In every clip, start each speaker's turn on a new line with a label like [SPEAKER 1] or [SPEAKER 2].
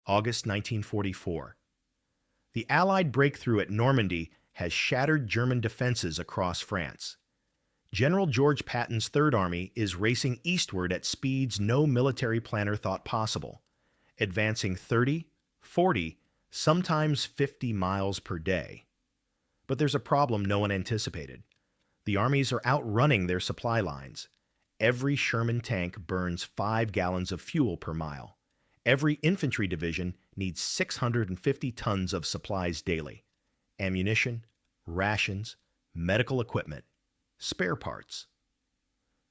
[SPEAKER 1] August 1944. The Allied breakthrough at Normandy has shattered German defenses across France. General George Patton's Third Army is racing eastward at speeds no military planner thought possible, advancing 30, 40, sometimes 50 miles per day. But there's a problem no one anticipated. The armies are outrunning their supply lines. Every Sherman tank burns 5 gallons of fuel per mile. Every infantry division needs 650 tons of supplies daily. Ammunition, rations, medical equipment, spare parts.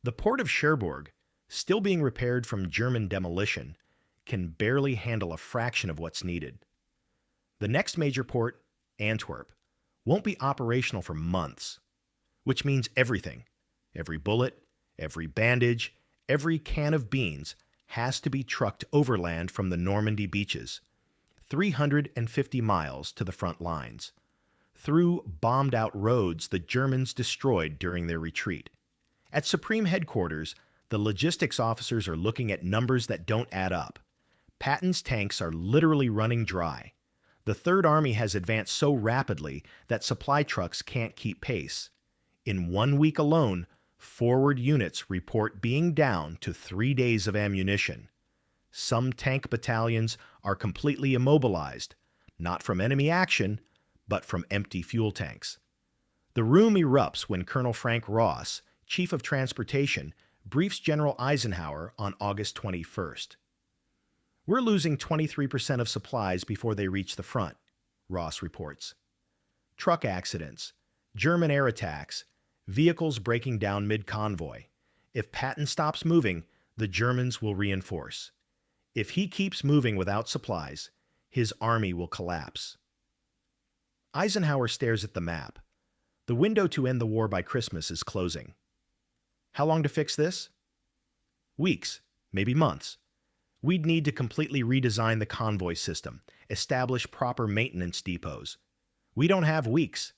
[SPEAKER 1] The port of Cherbourg, still being repaired from German demolition, can barely handle a fraction of what's needed. The next major port, Antwerp, won't be operational for months, which means everything, every bullet, every bandage, every can of beans has to be trucked overland from the Normandy beaches, 350 miles to the front lines, through bombed-out roads the Germans destroyed during their retreat. At Supreme Headquarters, the logistics officers are looking at numbers that don't add up. Patton's tanks are literally running dry. The Third Army has advanced so rapidly that supply trucks can't keep pace. In 1 week alone, forward units report being down to 3 days of ammunition. Some tank battalions are completely immobilized, not from enemy action, but from empty fuel tanks. The room erupts when Colonel Frank Ross, Chief of Transportation, briefs General Eisenhower on August 21st. "We're losing 23% of supplies before they reach the front," Ross reports. Truck accidents, German air attacks, vehicles breaking down mid-convoy. If Patton stops moving, the Germans will reinforce. If he keeps moving without supplies, his army will collapse. Eisenhower stares at the map. The window to end the war by Christmas is closing. How long to fix this? Weeks, maybe months. We'd need to completely redesign the convoy system, establish proper maintenance depots. We don't have weeks.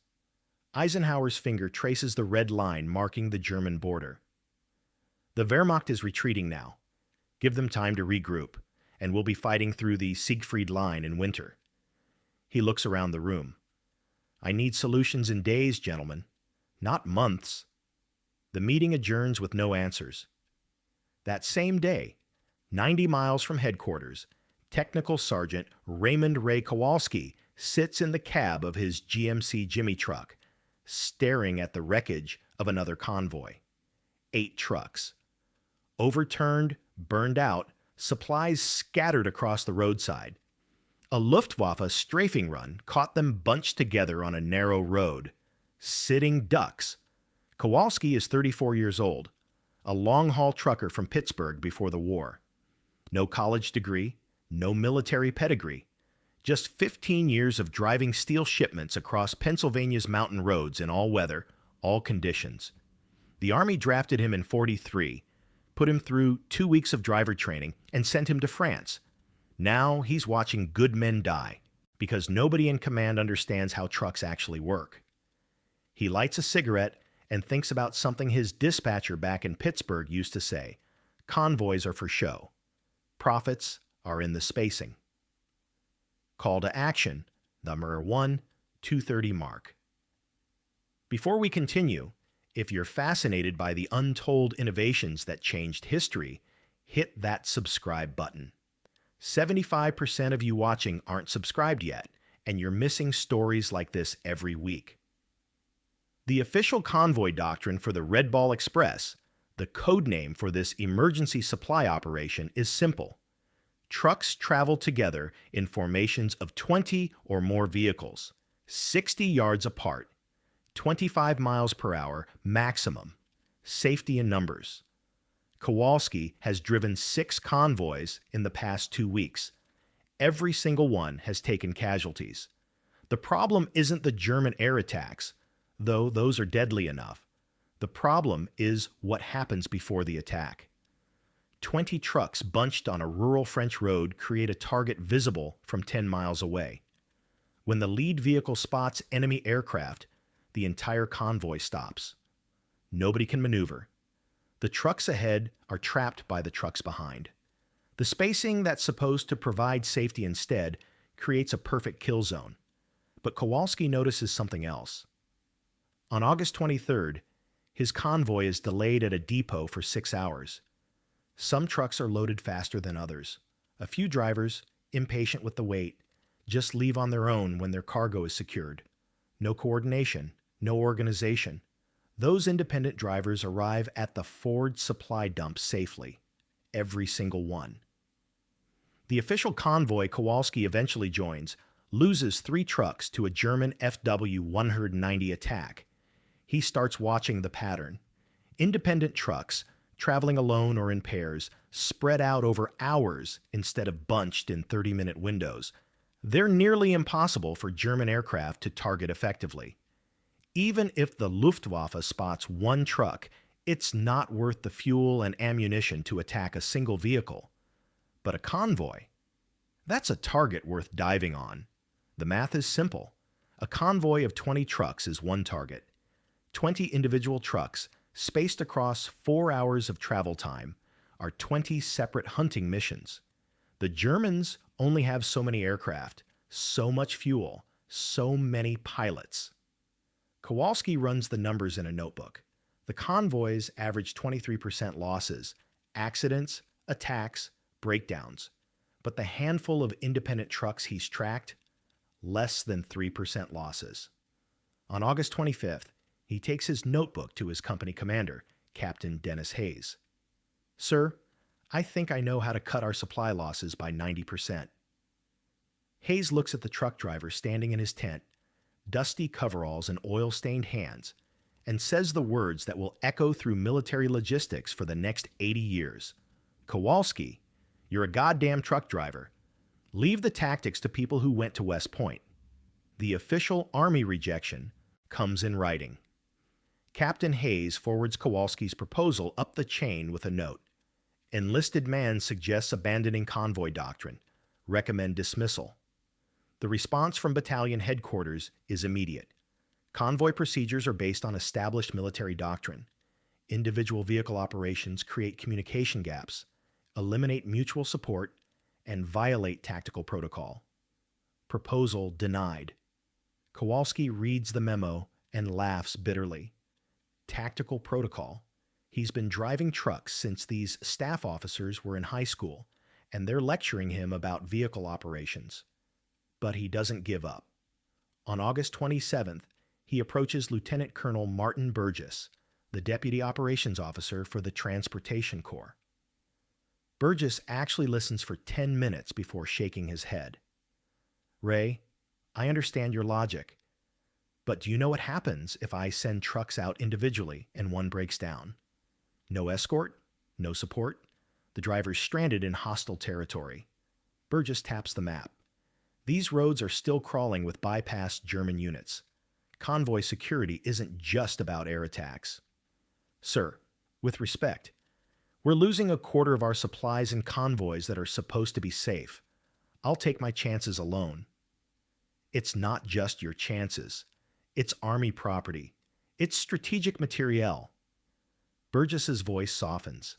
[SPEAKER 1] Eisenhower's finger traces the red line marking the German border. The Wehrmacht is retreating now. Give them time to regroup, and we'll be fighting through the Siegfried Line in winter. He looks around the room. I need solutions in days, gentlemen, not months. The meeting adjourns with no answers. That same day, 90 miles from headquarters, Technical Sergeant Raymond Ray Kowalski sits in the cab of his GMC Jimmy truck, staring at the wreckage of another convoy. 8 trucks. Overturned, burned out, supplies scattered across the roadside. A Luftwaffe strafing run caught them bunched together on a narrow road. Sitting ducks. Kowalski is 34 years old, a long-haul trucker from Pittsburgh before the war. No college degree, no military pedigree. Just 15 years of driving steel shipments across Pennsylvania's mountain roads in all weather, all conditions. The Army drafted him in '43, put him through 2 weeks of driver training, and sent him to France. Now he's watching good men die, because nobody in command understands how trucks actually work. He lights a cigarette and thinks about something his dispatcher back in Pittsburgh used to say: convoys are for show. Profits are in the spacing. Call to action, number 1-230 mark. Before we continue, if you're fascinated by the untold innovations that changed history, hit that subscribe button. 75% of you watching aren't subscribed yet, and you're missing stories like this every week. The official convoy doctrine for the Red Ball Express, the code name for this emergency supply operation, is simple. Trucks travel together in formations of 20 or more vehicles, 60 yards apart, 25 miles per hour maximum. Safety in numbers. Kowalski has driven 6 convoys in the past 2 weeks. Every single one has taken casualties. The problem isn't the German air attacks, though those are deadly enough. The problem is what happens before the attack. 20 trucks bunched on a rural French road create a target visible from 10 miles away. When the lead vehicle spots enemy aircraft, the entire convoy stops. Nobody can maneuver. The trucks ahead are trapped by the trucks behind. The spacing that's supposed to provide safety instead creates a perfect kill zone. But Kowalski notices something else. On August 23rd, his convoy is delayed at a depot for 6 hours. Some trucks are loaded faster than others. A few drivers, impatient with the wait, just leave on their own when their cargo is secured. No coordination, no organization. Those independent drivers arrive at the Ford supply dump safely. Every single one. The official convoy Kowalski eventually joins loses 3 trucks to a German FW-190 attack. He starts watching the pattern. Independent trucks, traveling alone or in pairs, spread out over hours instead of bunched in 30-minute windows. They're nearly impossible for German aircraft to target effectively. Even if the Luftwaffe spots one truck, it's not worth the fuel and ammunition to attack a single vehicle. But a convoy, that's a target worth diving on. The math is simple. A convoy of 20 trucks is one target. 20 individual trucks, spaced across 4 hours of travel time, are 20 separate hunting missions. The Germans only have so many aircraft, so much fuel, so many pilots. Kowalski runs the numbers in a notebook. The convoys average 23% losses, accidents, attacks, breakdowns. But the handful of independent trucks he's tracked, less than 3% losses. On August 25th, he takes his notebook to his company commander, Captain Dennis Hayes. "Sir, I think I know how to cut our supply losses by 90%. Hayes looks at the truck driver standing in his tent, dusty coveralls and oil-stained hands, and says the words that will echo through military logistics for the next 80 years. "Kowalski, you're a goddamn truck driver. Leave the tactics to people who went to West Point." The official Army rejection comes in writing. Captain Hayes forwards Kowalski's proposal up the chain with a note. "Enlisted man suggests abandoning convoy doctrine. Recommend dismissal." The response from battalion headquarters is immediate. Convoy procedures are based on established military doctrine. Individual vehicle operations create communication gaps, eliminate mutual support, and violate tactical protocol. Proposal denied. Kowalski reads the memo and laughs bitterly. Tactical protocol. He's been driving trucks since these staff officers were in high school, and they're lecturing him about vehicle operations. But he doesn't give up. On August 27th, he approaches Lieutenant Colonel Martin Burgess, the Deputy Operations Officer for the Transportation Corps. Burgess actually listens for 10 minutes before shaking his head. "Ray, I understand your logic, but do you know what happens if I send trucks out individually and one breaks down? No escort, no support. The driver's stranded in hostile territory." Burgess taps the map. These roads are still crawling with bypassed German units. Convoy security isn't just about air attacks. "Sir, with respect, we're losing a quarter of our supplies and convoys that are supposed to be safe. I'll take my chances alone." "It's not just your chances. It's Army property. It's strategic materiel." Burgess's voice softens.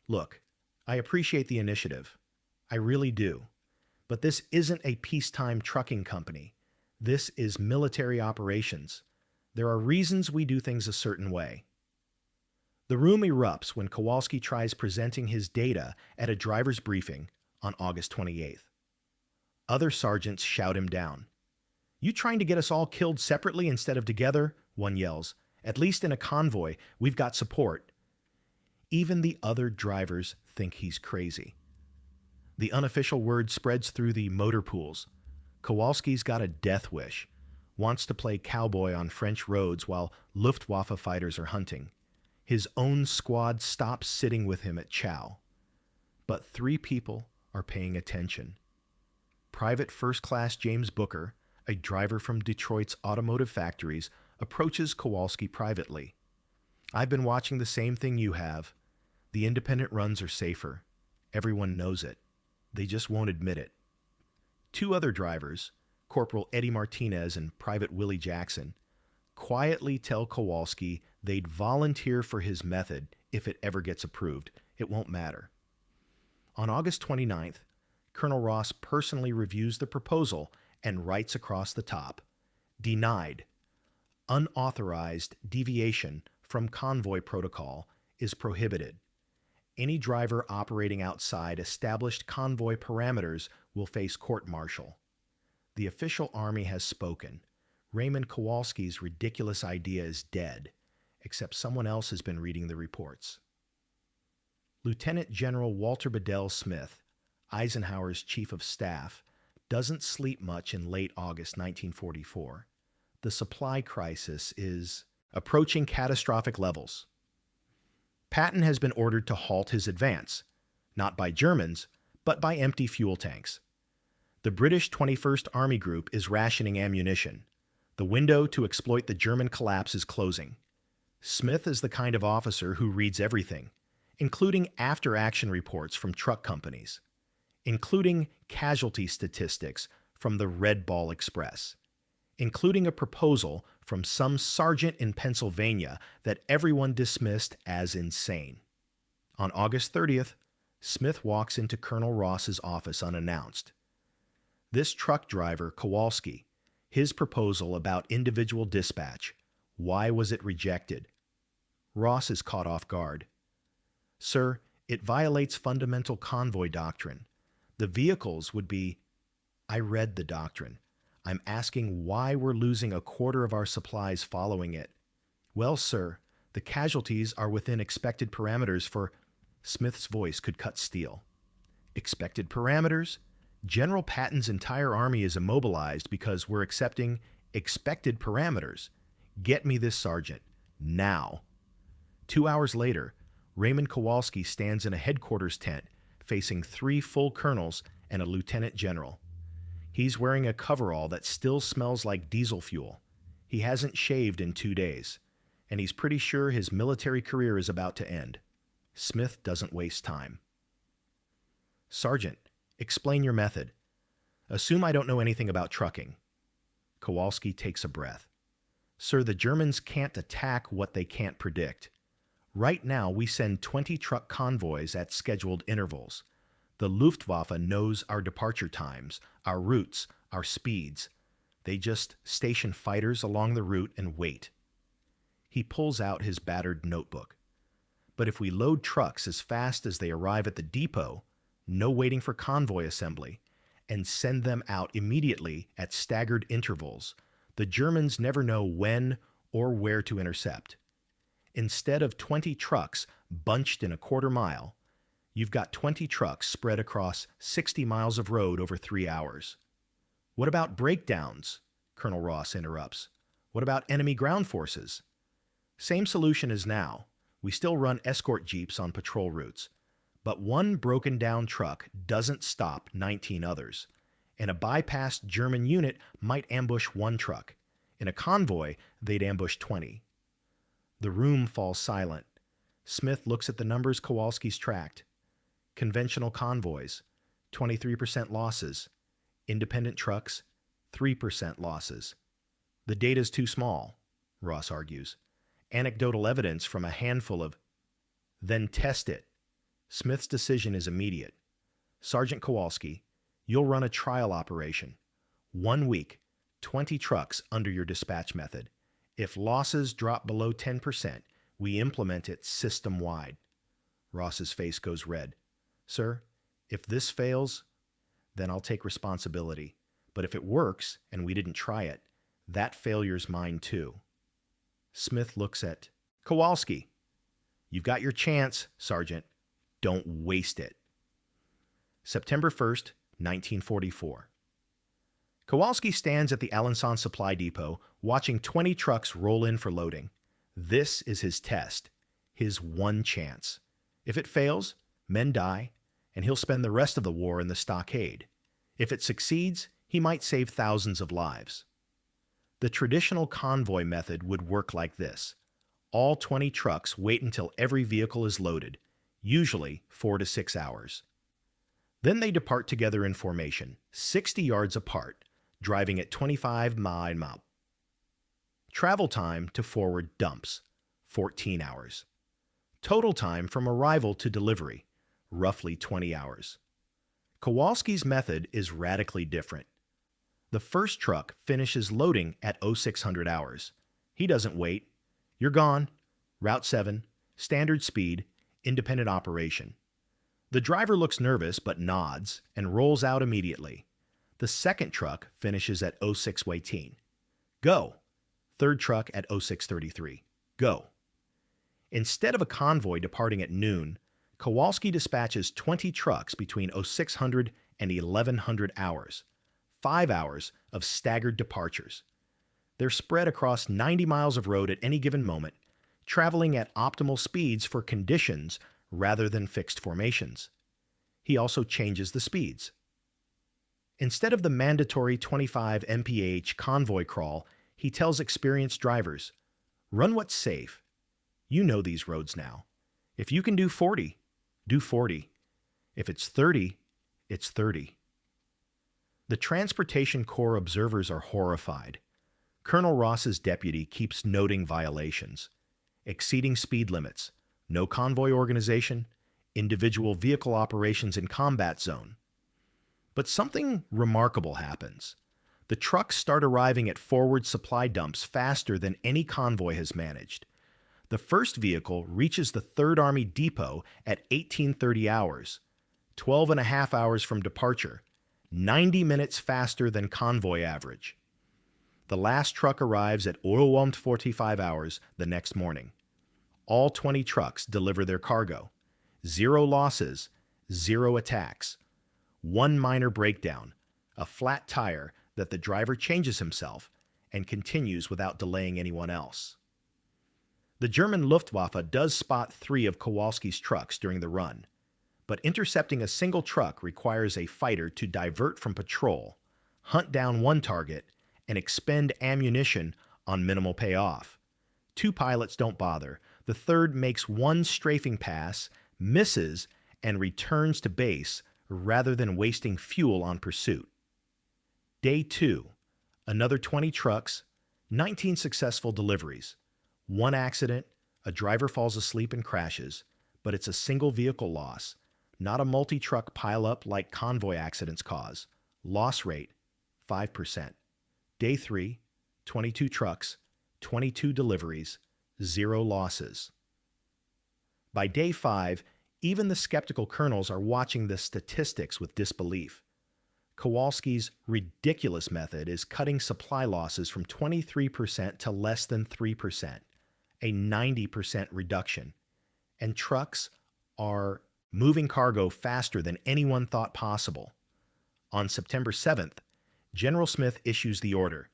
[SPEAKER 1] "Look, I appreciate the initiative. I really do. But this isn't a peacetime trucking company. This is military operations. There are reasons we do things a certain way." The room erupts when Kowalski tries presenting his data at a driver's briefing on August 28th. Other sergeants shout him down. "You trying to get us all killed separately instead of together?" one yells. "At least in a convoy, we've got support." Even the other drivers think he's crazy. The unofficial word spreads through the motor pools. Kowalski's got a death wish, wants to play cowboy on French roads while Luftwaffe fighters are hunting. His own squad stops sitting with him at chow. But 3 people are paying attention. Private First Class James Booker, a driver from Detroit's automotive factories, approaches Kowalski privately. "I've been watching the same thing you have. The independent runs are safer. Everyone knows it. They just won't admit it." 2 other drivers, Corporal Eddie Martinez and Private Willie Jackson, quietly tell Kowalski they'd volunteer for his method if it ever gets approved. It won't matter. On August 29th, Colonel Ross personally reviews the proposal and writes across the top, "Denied. Unauthorized deviation from convoy protocol is prohibited. Any driver operating outside established convoy parameters will face court-martial." The official army has spoken. Raymond Kowalski's ridiculous idea is dead, except someone else has been reading the reports. Lieutenant General Walter Bedell Smith, Eisenhower's chief of staff, doesn't sleep much in late August 1944. The supply crisis is approaching catastrophic levels. Patton has been ordered to halt his advance, not by Germans, but by empty fuel tanks. The British 21st Army Group is rationing ammunition. The window to exploit the German collapse is closing. Smith is the kind of officer who reads everything, including after-action reports from truck companies, including casualty statistics from the Red Ball Express, including a proposal from some sergeant in Pennsylvania that everyone dismissed as insane. On August 30th, Smith walks into Colonel Ross's office unannounced. This truck driver, Kowalski, his proposal about individual dispatch, why was it rejected? Ross is caught off guard. "Sir, it violates fundamental convoy doctrine. The vehicles would be—" "I read the doctrine. I'm asking why we're losing a quarter of our supplies following it." "Well, sir, the casualties are within expected parameters for—" Smith's voice could cut steel. "Expected parameters? General Patton's entire army is immobilized because we're accepting expected parameters. Get me this sergeant. Now." 2 hours later, Raymond Kowalski stands in a headquarters tent facing 3 full colonels and a lieutenant general. He's wearing a coverall that still smells like diesel fuel. He hasn't shaved in 2 days, and he's pretty sure his military career is about to end. Smith doesn't waste time. "Sergeant, explain your method. Assume I don't know anything about trucking." Kowalski takes a breath. "Sir, the Germans can't attack what they can't predict. Right now, we send 20 truck convoys at scheduled intervals. The Luftwaffe knows our departure times, our routes, our speeds. They just station fighters along the route and wait." He pulls out his battered notebook. "But if we load trucks as fast as they arrive at the depot, no waiting for convoy assembly, and send them out immediately at staggered intervals, the Germans never know when or where to intercept. Instead of 20 trucks bunched in a quarter mile, you've got 20 trucks spread across 60 miles of road over 3 hours." "What about breakdowns?" Colonel Ross interrupts. "What about enemy ground forces?" "Same solution as now. We still run escort jeeps on patrol routes. But one broken down truck doesn't stop 19 others. And a bypassed German unit might ambush 1 truck. In a convoy, they'd ambush 20. The room falls silent. Smith looks at the numbers Kowalski's tracked. Conventional convoys, 23% losses. Independent trucks, 3% losses. The data's too small, Ross argues. Anecdotal evidence from a handful of... Then test it. Smith's decision is immediate. "Sergeant Kowalski, you'll run a trial operation. 1 week, 20 trucks under your dispatch method. If losses drop below 10%, we implement it system-wide." Ross's face goes red. "Sir, if this fails, then I'll take responsibility. But if it works, and we didn't try it, that failure's mine too." Smith looks at Kowalski. "You've got your chance, Sergeant. Don't waste it." September 1st, 1944. Kowalski stands at the Alençon Supply Depot watching 20 trucks roll in for loading. This is his test, his one chance. If it fails, men die, and he'll spend the rest of the war in the stockade. If it succeeds, he might save thousands of lives. The traditional convoy method would work like this. All 20 trucks wait until every vehicle is loaded, usually 4 to 6 hours. Then they depart together in formation, 60 yards apart, driving at 25 miles an hour. Travel time to forward dumps, 14 hours. Total time from arrival to delivery, roughly 20 hours. Kowalski's method is radically different. The first truck finishes loading at 0600 hours. He doesn't wait. You're gone. Route 7, standard speed, independent operation. The driver looks nervous but nods and rolls out immediately. The second truck finishes at 0618. Go. Third truck at 0633. Go. Instead of a convoy departing at noon, Kowalski dispatches 20 trucks between 0600 and 1100 hours, 5 hours of staggered departures. They're spread across 90 miles of road at any given moment, traveling at optimal speeds for conditions rather than fixed formations. He also changes the speeds. Instead of the mandatory 25 mph convoy crawl, he tells experienced drivers, "Run what's safe. You know these roads now. If you can do 40, do 40. If it's 30, it's 30. The Transportation Corps observers are horrified. Colonel Ross's deputy keeps noting violations. Exceeding speed limits, no convoy organization, individual vehicle operations in combat zone. But something remarkable happens. The trucks start arriving at forward supply dumps faster than any convoy has managed. The first vehicle reaches the 3rd Army Depot at 1830 hours, 12 and a half hours from departure, 90 minutes faster than convoy average. The last truck arrives at 45 hours the next morning. All 20 trucks deliver their cargo. 0 losses, 0 attacks. 1 minor breakdown, a flat tire that the driver changes himself and continues without delaying anyone else. The German Luftwaffe does spot 3 of Kowalski's trucks during the run, but intercepting a single truck requires a fighter to divert from patrol, hunt down one target, and expend ammunition on minimal payoff. 2 pilots don't bother. The third makes one strafing pass, misses, and returns to base rather than wasting fuel on pursuit. Day 2, another 20 trucks, 19 successful deliveries. 1 accident, a driver falls asleep and crashes, but it's a single vehicle loss, not a multi-truck pileup like convoy accidents cause. Loss rate, 5%. Day 3, 22 trucks, 22 deliveries, 0 losses. By day 5, even the skeptical colonels are watching the statistics with disbelief. Kowalski's ridiculous method is cutting supply losses from 23% to less than 3%, a 90% reduction. And trucks are moving cargo faster than anyone thought possible. On September 7th, General Smith issues the order.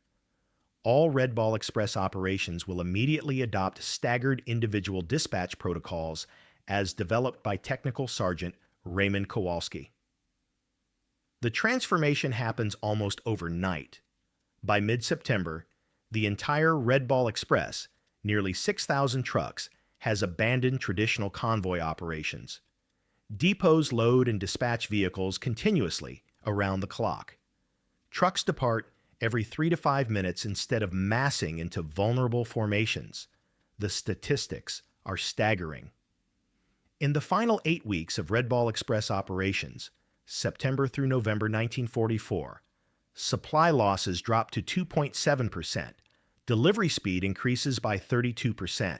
[SPEAKER 1] All Red Ball Express operations will immediately adopt staggered individual dispatch protocols as developed by Technical Sergeant Raymond Kowalski. The transformation happens almost overnight. By mid-September, the entire Red Ball Express, nearly 6,000 trucks, has abandoned traditional convoy operations. Depots load and dispatch vehicles continuously around the clock. Trucks depart every 3 to 5 minutes instead of massing into vulnerable formations. The statistics are staggering. In the final 8 weeks of Red Ball Express operations, September through November 1944, supply losses drop to 2.7%. Delivery speed increases by 32%.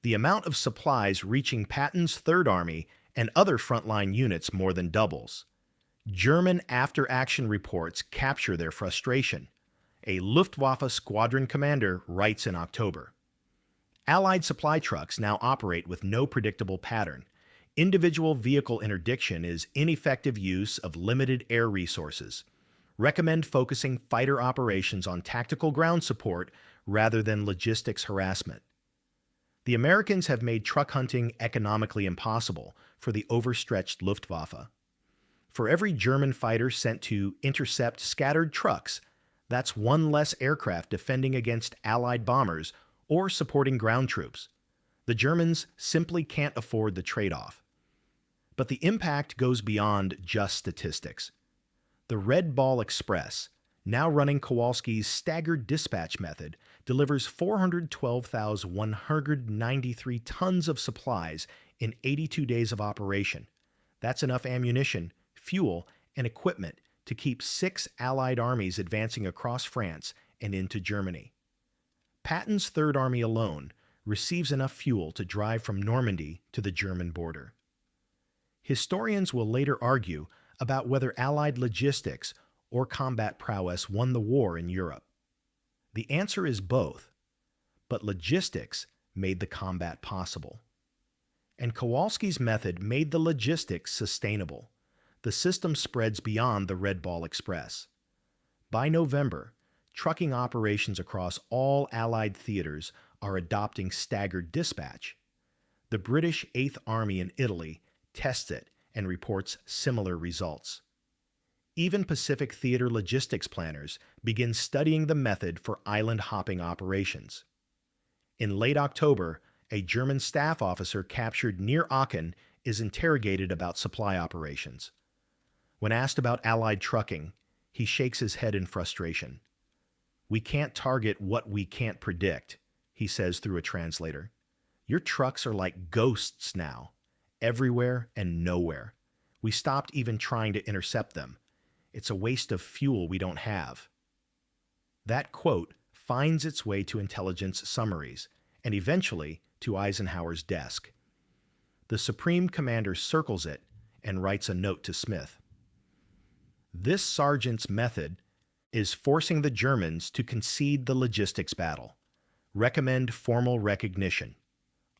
[SPEAKER 1] The amount of supplies reaching Patton's 3rd Army and other frontline units more than doubles. German after-action reports capture their frustration. A Luftwaffe squadron commander writes in October, "Allied supply trucks now operate with no predictable pattern. Individual vehicle interdiction is ineffective use of limited air resources. Recommend focusing fighter operations on tactical ground support rather than logistics harassment." The Americans have made truck hunting economically impossible for the overstretched Luftwaffe. For every German fighter sent to intercept scattered trucks, that's 1 less aircraft defending against Allied bombers or supporting ground troops. The Germans simply can't afford the trade-off. But the impact goes beyond just statistics. The Red Ball Express, now running Kowalski's staggered dispatch method, delivers 412,193 tons of supplies in 82 days of operation. That's enough ammunition, fuel, and equipment to keep 6 Allied armies advancing across France and into Germany. Patton's Third Army alone receives enough fuel to drive from Normandy to the German border. Historians will later argue about whether Allied logistics or combat prowess won the war in Europe. The answer is both, but logistics made the combat possible. And Kowalski's method made the logistics sustainable. The system spreads beyond the Red Ball Express. By November, trucking operations across all Allied theaters are adopting staggered dispatch. The British Eighth Army in Italy tests it and reports similar results. Even Pacific Theater logistics planners begin studying the method for island-hopping operations. In late October, a German staff officer captured near Aachen is interrogated about supply operations. When asked about Allied trucking, he shakes his head in frustration. "We can't target what we can't predict," he says through a translator. "Your trucks are like ghosts now, everywhere and nowhere. We stopped even trying to intercept them. It's a waste of fuel we don't have." That quote finds its way to intelligence summaries and eventually to Eisenhower's desk. The Supreme Commander circles it and writes a note to Smith. This sergeant's method is forcing the Germans to concede the logistics battle. Recommend formal recognition.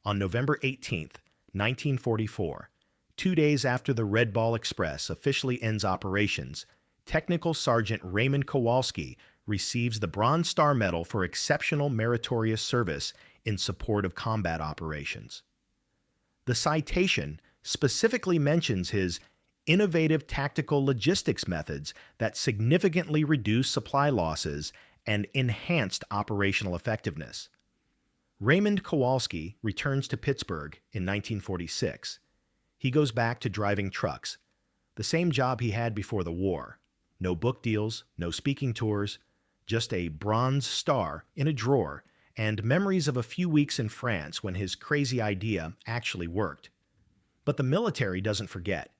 [SPEAKER 1] On November 18th, 1944, 2 days after the Red Ball Express officially ends operations, Technical Sergeant Raymond Kowalski receives the Bronze Star Medal for exceptional meritorious service in support of combat operations. The citation specifically mentions his innovative tactical logistics methods that significantly reduced supply losses and enhanced operational effectiveness. Raymond Kowalski returns to Pittsburgh in 1946. He goes back to driving trucks, the same job he had before the war. No book deals, no speaking tours, just a Bronze Star in a drawer and memories of a few weeks in France when his crazy idea actually worked. But the military doesn't forget.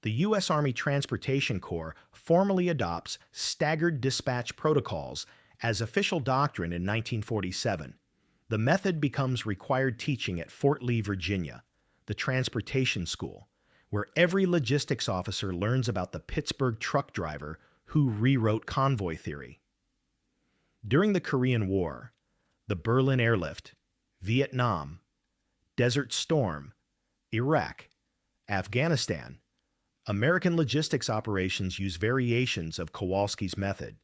[SPEAKER 1] The U.S. Army Transportation Corps formally adopts staggered dispatch protocols as official doctrine in 1947. The method becomes required teaching at Fort Lee, Virginia, the transportation school, where every logistics officer learns about the Pittsburgh truck driver who rewrote convoy theory. During the Korean War, the Berlin Airlift, Vietnam, Desert Storm, Iraq, Afghanistan, American logistics operations use variations of Kowalski's method.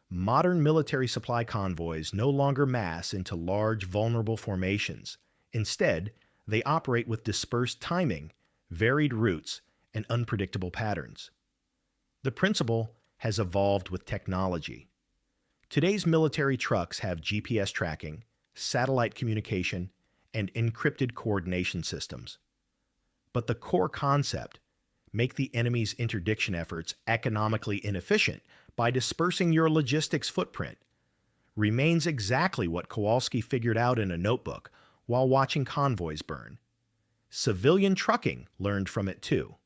[SPEAKER 1] Modern military supply convoys no longer mass into large, vulnerable formations. Instead, they operate with dispersed timing, varied routes, and unpredictable patterns. The principle has evolved with technology. Today's military trucks have GPS tracking, satellite communication, and encrypted coordination systems. But the core concept, make the enemy's interdiction efforts economically inefficient by dispersing your logistics footprint, remains exactly what Kowalski figured out in a notebook while watching convoys burn. Civilian trucking learned from it too.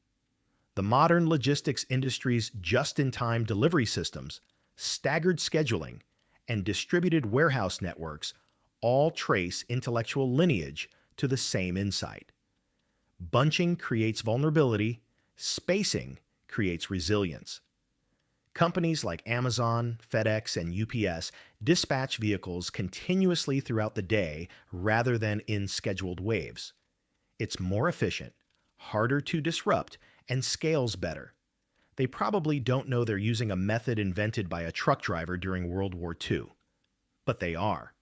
[SPEAKER 1] The modern logistics industry's just-in-time delivery systems, staggered scheduling, and distributed warehouse networks all trace intellectual lineage to the same insight. Bunching creates vulnerability, spacing creates resilience. Companies like Amazon, FedEx, and UPS dispatch vehicles continuously throughout the day rather than in scheduled waves. It's more efficient, harder to disrupt, and scales better. They probably don't know they're using a method invented by a truck driver during World War II. But they are.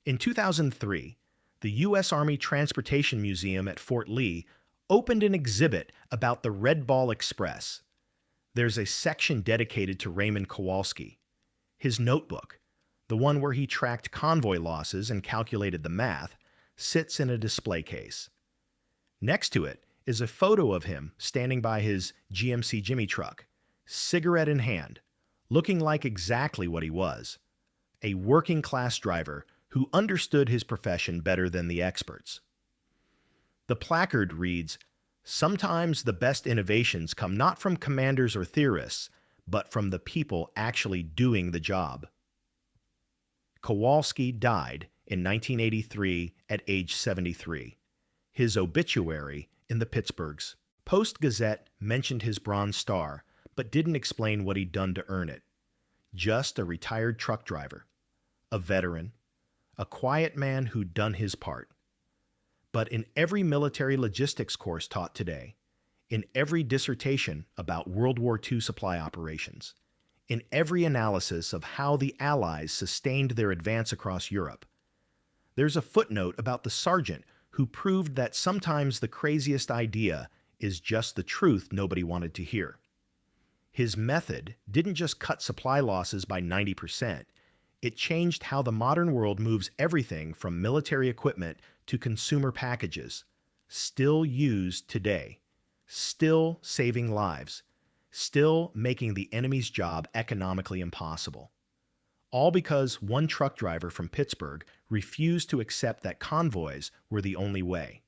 [SPEAKER 1] In 2003, the U.S. Army Transportation Museum at Fort Lee opened an exhibit about the Red Ball Express. There's a section dedicated to Raymond Kowalski. His notebook, the one where he tracked convoy losses and calculated the math, sits in a display case. Next to it is a photo of him standing by his GMC Jimmy truck, cigarette in hand, looking like exactly what he was, a working-class driver who understood his profession better than the experts. The placard reads, Sometimes the best innovations come not from commanders or theorists, but from the people actually doing the job. Kowalski died in 1983 at age 73. His obituary in the Pittsburgh's Post-Gazette mentioned his Bronze Star, but didn't explain what he'd done to earn it. Just a retired truck driver, a veteran, a quiet man who'd done his part. But in every military logistics course taught today, in every dissertation about World War II supply operations, in every analysis of how the Allies sustained their advance across Europe, there's a footnote about the sergeant who proved that sometimes the craziest idea is just the truth nobody wanted to hear. His method didn't just cut supply losses by 90%, it changed how the modern world moves everything from military equipment to consumer packages, still used today, still saving lives, still making the enemy's job economically impossible. All because one truck driver from Pittsburgh refused to accept that convoys were the only way.